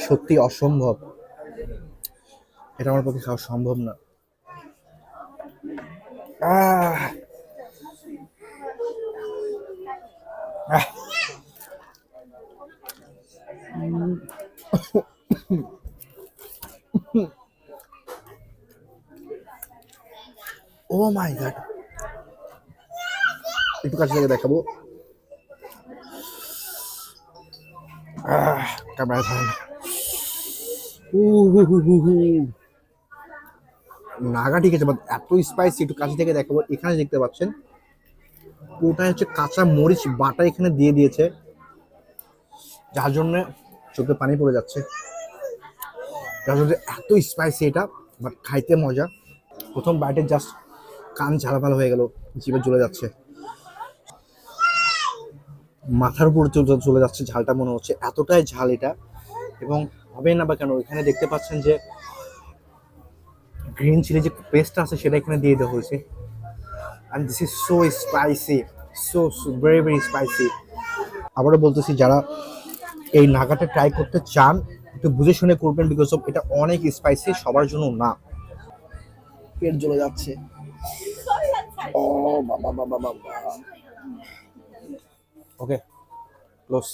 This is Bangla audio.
সত্যি অসম্ভব, এটা আমার পক্ষে খাওয়া সম্ভব না। আহ আহ ও মাই গড, একটু কাছে থেকে দেখাবো। ক্যামেরা ধরেন। নাগা ঠিক আছে, বাট এত স্পাইসি, একটু কাছে থেকে দেখাবো। এখানে দেখতে পাচ্ছেন ওটা হচ্ছে কাঁচা মরিচ বাটা এখানে দিয়ে দিয়েছে, যার জন্য চোখে পানি পড়ে যাচ্ছে, যার জন্য এত স্পাইসি এটা, বাট খাইতে মজা। প্রথম বাইটে জাস্ট কান ঝালাপালা হয়ে গেল, জিভে জ্বলে যাচ্ছে, মাথার উপর চলে যাচ্ছে ঝালটা, মনে হচ্ছে এতটাই ঝাল এটা। এবং হবে না বা কেন, এখানে দেখতে পাচ্ছেন যে গ্রিন চিলি যে পেস্ট আছে সেটা এখানে দিয়ে দেওয়া হয়েছে। And this is so spicy, so very very spicy. আবারও বলতেছি, যারা এই নাগাটা ট্রাই করতে চান একটু বুঝে শুনে করবেন, বিকজ অফ এটা অনেক স্পাইসি, সবার জন্য না। পেট জ্বলে যাচ্ছে। ও বাবা বাবা বাবা। ওকে, ক্লোজ।